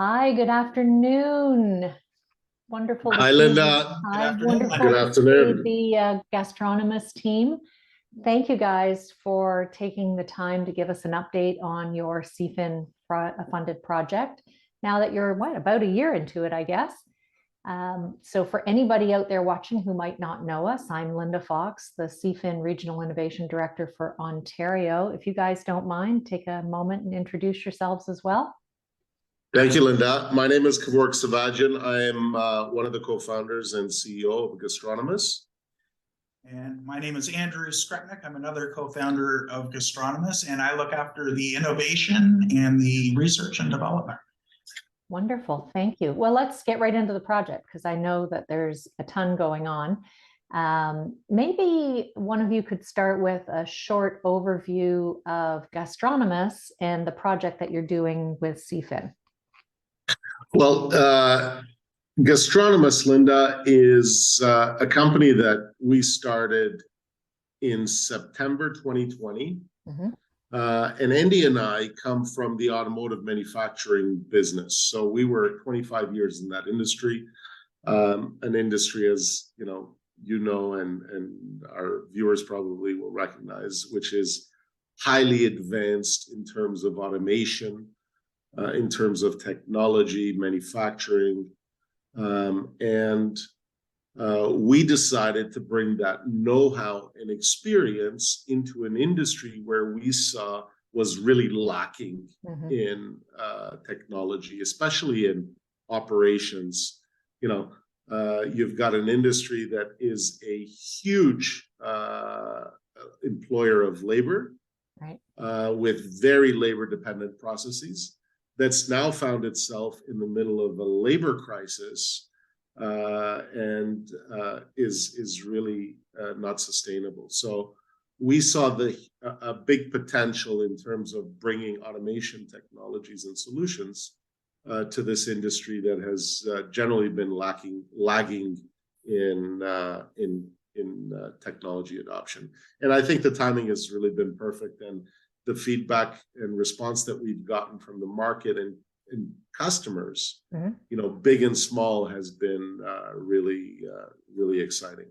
Hi, good afternoon. Wonderful to Hi, see Linda. Good Hi, afternoon, wonderful Good Linda. to see afternoon. the Gastronomous team. Thank you guys for taking the time to give us an update on your CFIN funded project. Now that you're about a year into it, I guess. So for anybody out there watching who might not know us, I'm Linda Fox, the CFIN Regional Innovation Director for Ontario. If you guys don't mind, take a moment and introduce yourselves as well. Thank you, Linda. My name is Kevork Sevadjian. I am one of the co-founders and CEO of Gastronomous. And my name is Andrew Skrepnek. I'm another co-founder of Gastronomous, and I look after the innovation and the research and development. Wonderful, thank you. Well, let's get right into the project because I know that there's a ton going on. Maybe one of you could start with a short overview of Gastronomous and the project that you're doing with CFIN. Well, Gastronomous, Linda, is a company that we started in September 2020. And Andy and I come from the automotive manufacturing business. So we were 25 years in that industry, an industry, as and our viewers probably will recognize, which is highly advanced in terms of automation, in terms of technology, manufacturing, and we decided to bring that know-how and experience into an industry where we saw was really lacking in technology, especially in operations. You've got an industry that is a huge employer of labor, right, with very labor-dependent processes that's now found itself in the middle of a labor crisis. And is really not sustainable. So we saw a big potential in terms of bringing automation technologies and solutions to this industry that has generally been lagging in technology adoption. And I think the timing has really been perfect, and the feedback and response that we've gotten from the market and customers, big and small, has been really exciting.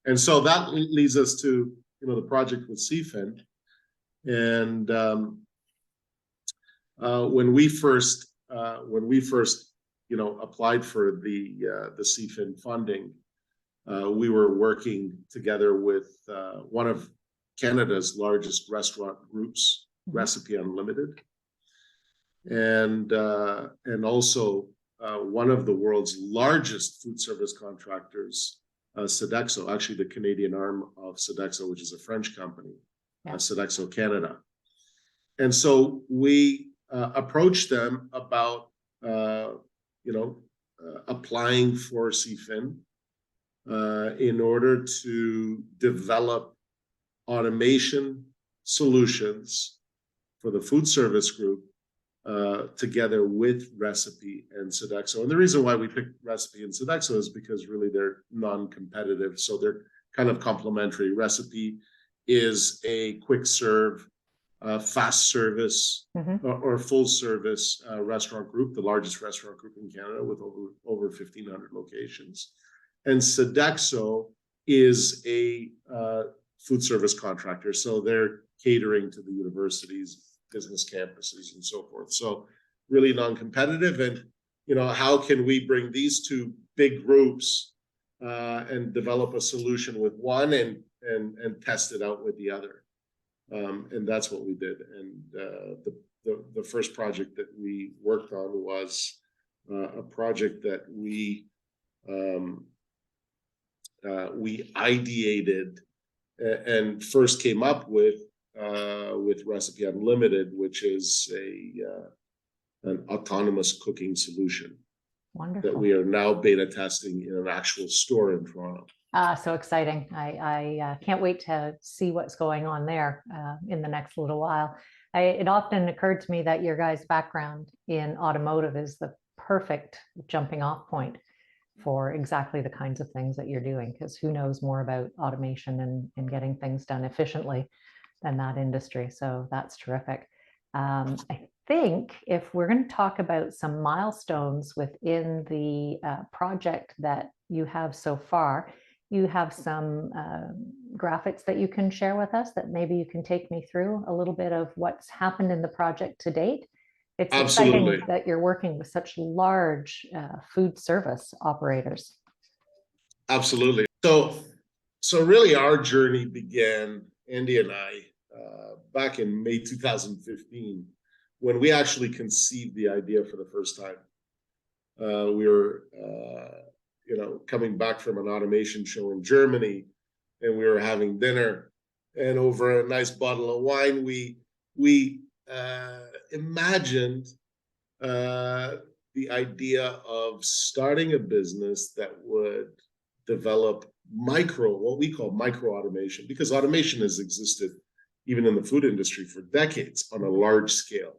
And so that leads us to the project with CFIN. And when we first applied for the CFIN funding, we were working together with one of Canada's largest restaurant groups, Recipe Unlimited. And also one of the world's largest food service contractors, Sodexo, actually the Canadian arm of Sodexo, which is a French company, Sodexo Canada. And so we approached them about applying for CFIN in order to develop automation solutions for the food service group, together with Recipe and Sodexo. And the reason why we picked Recipe and Sodexo is because really they're non-competitive, so they're kind of complementary. Recipe is a quick serve, fast service, or full service restaurant group, the largest restaurant group in Canada with over 1,500 locations. And Sodexo is a food service contractor, so they're catering to the universities, business campuses, and so forth. So really non-competitive. And how can we bring these two big groups and develop a solution with one and test it out with the other? And that's what we did. And the first project that we worked on was a project that we ideated and first came up with Recipe Unlimited, which is an autonomous cooking solution. Wonderful. That we are now beta testing in an actual store in Toronto. So exciting. I can't wait to see what's going on there in the next little while. It often occurred to me that your guys' background in automotive is the perfect jumping off point for exactly the kinds of things that you're doing, because who knows more about automation and getting things done efficiently than that industry. So that's terrific. I think if we're going to talk about some milestones within the project that you have so far, you have some graphics that you can share with us that maybe you can take me through a little bit of what's happened in the project to date. It's Absolutely. exciting that you're working with such large food service operators. Absolutely. So really our journey began, Andy and I, back in May 2015, when we actually conceived the idea for the first time. We were, coming back from an automation show in Germany, and we were having dinner, and over a nice bottle of wine, we imagined the idea of starting a business that would develop what we call micro automation, because automation has existed even in the food industry for decades on a large scale,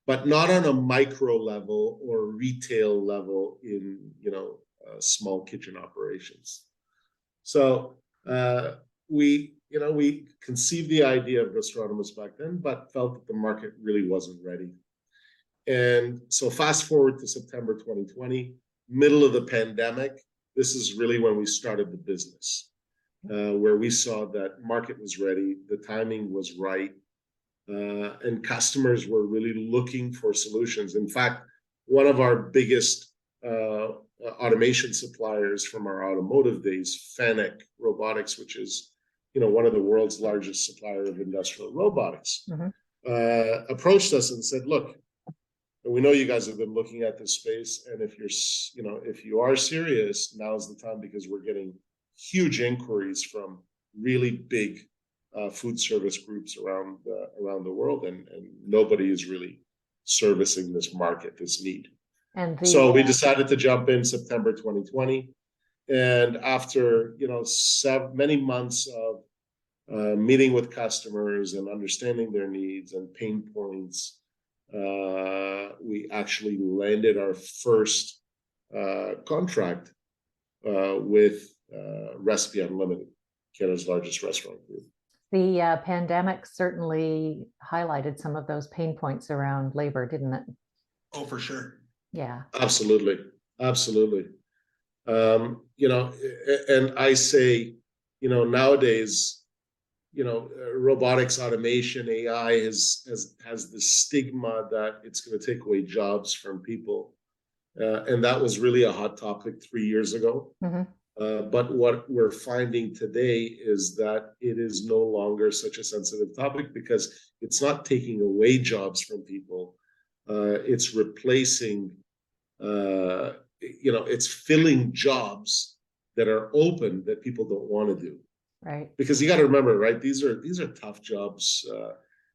but not on a micro level or retail level in small kitchen operations. So we conceived the idea of Gastronomous back then, but felt that the market really wasn't ready. And so fast forward to September 2020, middle of the pandemic, this is really when we started the business, where we saw that market was ready, the timing was right, and customers were really looking for solutions. In fact, one of our biggest automation suppliers from our automotive days, Fanuc Robotics, which is one of the world's largest supplier of industrial robotics, approached us and said, "Look, we know you guys have been looking at this space, and if you are serious, now's the time, because we're getting huge inquiries from really big food service groups around the world, and nobody is really servicing this market, this need." So we decided to jump in September 2020, and after many months of meeting with customers and understanding their needs and pain points, we actually landed our first contract with Recipe Unlimited, Canada's largest restaurant group. The pandemic certainly highlighted some of those pain points around labor, didn't it? Oh, for sure. Yeah. Absolutely. And I say, nowadays, robotics, automation, AI has the stigma that it's going to take away jobs from people. And that was really a hot topic 3 years ago. But what we're finding today is that it is no longer such a sensitive topic, because it's not taking away jobs from people. It's replacing, it's filling jobs that are open that people don't want to do. Right. Because you got to remember, right? These are tough jobs.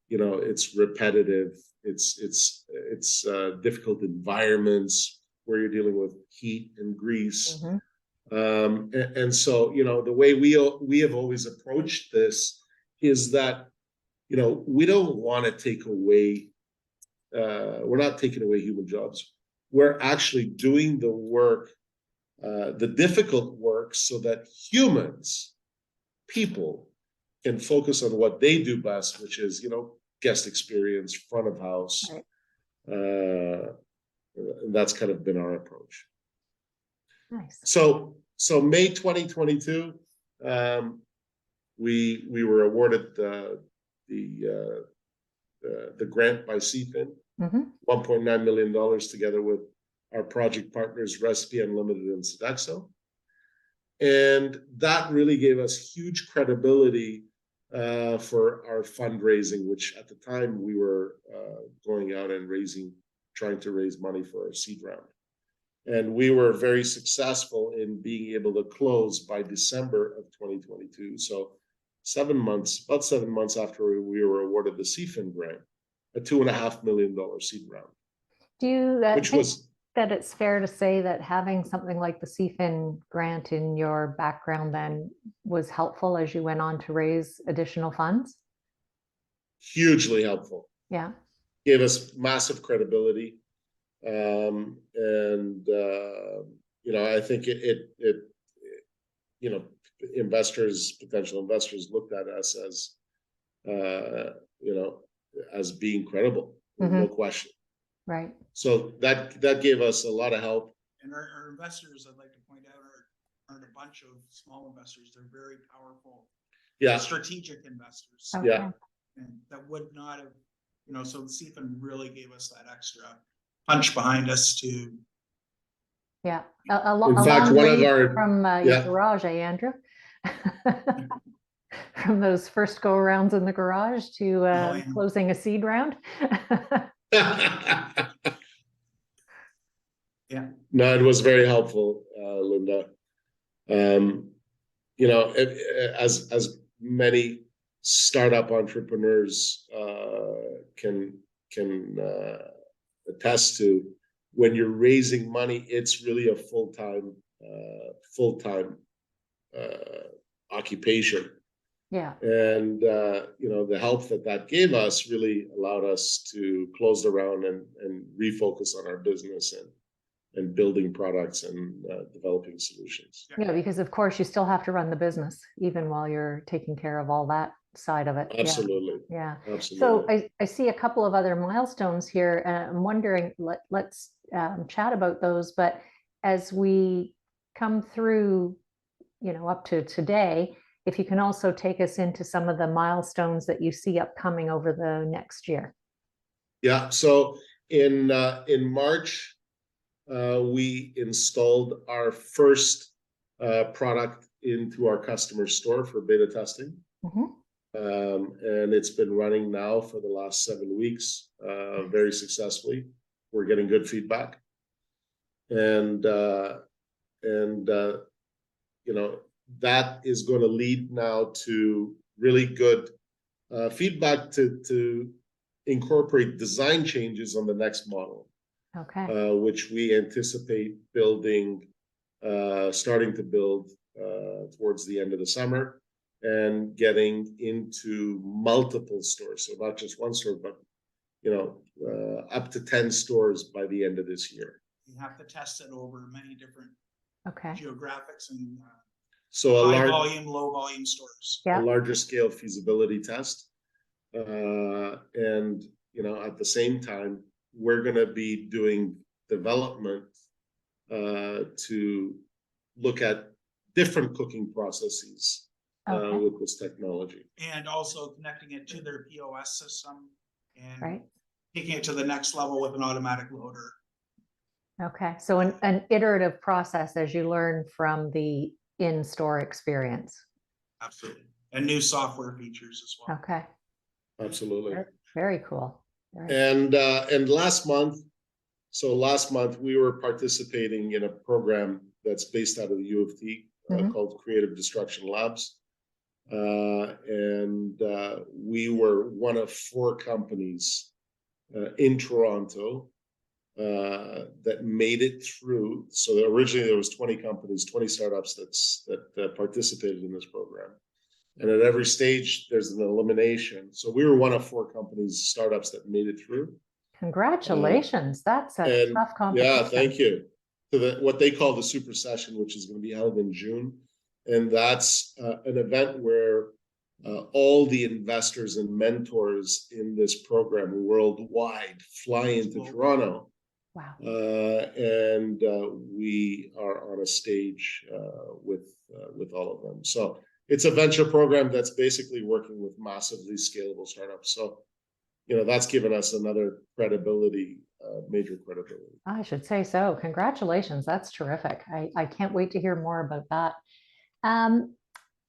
It's repetitive. It's difficult environments where you're dealing with heat and grease. And so, the way we have always approached this is that, we don't want to take away, we're not taking away human jobs. We're actually doing the work, the difficult work, so that people can focus on what they do best, which is, guest experience, front of house. Right. That's kind of been our approach. Nice. So May 2022, we were awarded the grant by CFIN, $1.9 million, together with our project partners, Recipe Unlimited and Sodexo. And that really gave us huge credibility for our fundraising, which at the time we were going out and trying to raise money for our seed round. And we were very successful in being able to close by December of 2022. So about 7 months after we were awarded the CFIN grant, a $2.5 million seed round. Do you think that it's fair to say that having something like the CFIN grant in your background then was helpful as you went on to raise additional funds? Hugely helpful. Yeah. Gave us massive credibility. I think potential investors looked at us as being credible. no question. Right. So that gave us a lot of help. And our investors, I'd like to point out, aren't a bunch of small investors. They're very powerful, strategic investors. Okay. Yeah. And that would not have, so the CFIN really gave us that extra punch behind us to. Yeah. In fact, one of our from your garage, Andrew? From those first go arounds in the garage to closing a seed round. Yeah. No, it was very helpful, Linda. As many startup entrepreneurs can attest to, when you're raising money, it's really a full-time occupation. Yeah. And the help that gave us really allowed us to close the round and refocus on our business and building products and developing solutions. Yeah, because of course you still have to run the business even while you're taking care of all that side of it. Absolutely. Yeah. Absolutely. So I see a couple of other milestones here, and I'm wondering, let's chat about those. But as we come through, up to today, if you can also take us into some of the milestones that you see upcoming over the next year. Yeah. So in March, we installed our first product into our customer store for beta testing. And it's been running now for the last 7 weeks, very successfully. We're getting good feedback. And that is going to lead now to really good feedback to incorporate design changes on the next model. Okay. Which we anticipate starting to build towards the end of the summer and getting into multiple stores. So not just one store, but up to 10 stores by the end of this year. You have to test it over many different geographics and high volume, low volume stores. A larger scale feasibility test. And at the same time, we're going to be doing development to look at different cooking processes with this technology. And also connecting it to their POS system and taking it to the next level with an automatic loader. Okay, so an iterative process as you learn from the in-store experience. Absolutely. And new software features as well. Okay. Absolutely. Very cool. And last month we were participating in a program that's based out of the U of T called Creative Destruction Labs. And we were one of 4 companies in Toronto that made it through. So originally there was 20 companies, 20 startups that participated in this program. And at every stage, there's an elimination. So we were one of 4 companies, startups that made it through. Congratulations. That's a tough competition. Yeah, thank you. To what they call the Super Session, which is going to be held in June. And that's an event where all the investors and mentors in this program worldwide fly into Toronto. Wow. And we are on a stage with all of them. So it's a venture program that's basically working with massively scalable startups. So, that's given us another credibility, major credibility. I should say so. Congratulations. That's terrific. I can't wait to hear more about that.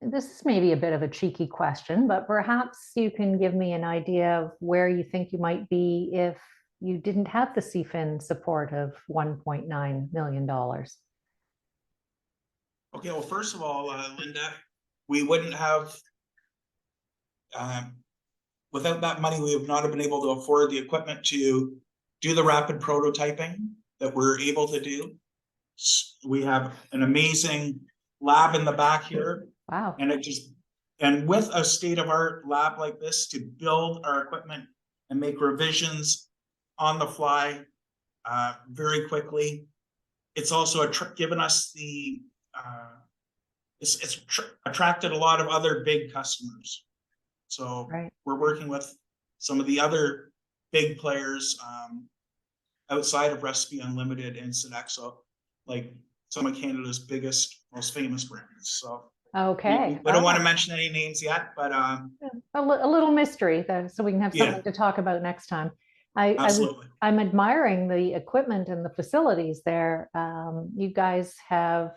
This is maybe a bit of a cheeky question, but perhaps you can give me an idea of where you think you might be if you didn't have the CFIN support of $1.9 million. Okay, well, first of all, Linda, we wouldn't have, without that money, we would not have been able to afford the equipment to do the rapid prototyping that we're able to do. We have an amazing lab in the back here. Wow. And with a state-of-art lab like this, to build our equipment and make revisions on the fly very quickly, it's also given us the it's attracted a lot of other big customers. So we're working with some of the other big players outside of Recipe Unlimited and Sodexo, like some of Canada's biggest, most famous brands. So Okay. we don't want to mention any names yet, but A little mystery though, so we can have Yeah. something to talk about next time. absolutely. I'm admiring the equipment and the facilities there. You guys have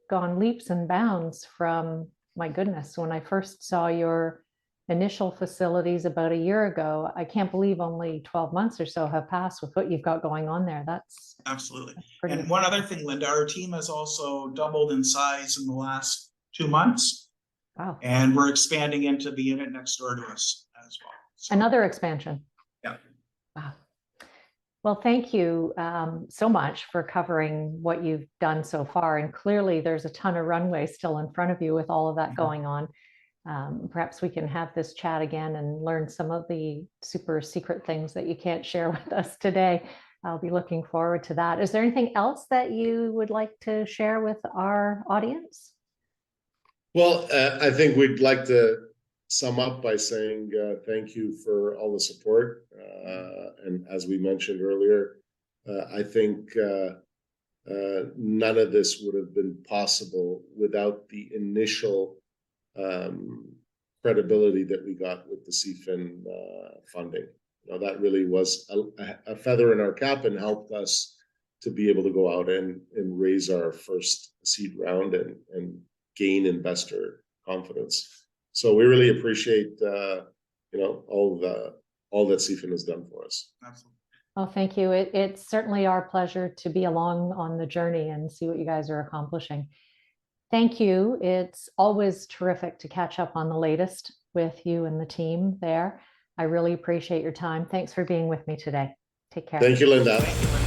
gone leaps and bounds from, my goodness, when I first saw your initial facilities about a year ago. I can't believe only 12 months or so have passed with what you've got going on there. That's Absolutely. pretty And one other thing, Linda, our team has also doubled in size in the last 2 months, wow. and we're expanding into the unit next door to us as well. So, Another expansion. Yeah. Wow. Well, thank you so much for covering what you've done so far. And clearly there's a ton of runway still in front of you with all of that going on. Perhaps we can have this chat again and learn some of the super secret things that you can't share with us today. I'll be looking forward to that. Is there anything else that you would like to share with our audience? Well, I think we'd like to sum up by saying thank you for all the support. And as we mentioned earlier, I think none of this would have been possible without the initial credibility that we got with the CFIN funding. You know, that really was a feather in our cap and helped us to be able to go out and raise our first seed round and gain investor confidence. So we really appreciate you know, all that CFIN has done for us. Absolutely. Well, thank you. It's certainly our pleasure to be along on the journey and see what you guys are accomplishing. Thank you. It's always terrific to catch up on the latest with you and the team there. I really appreciate your time. Thanks for being with me today. Take care. Thank you, Linda. Thank you, Linda.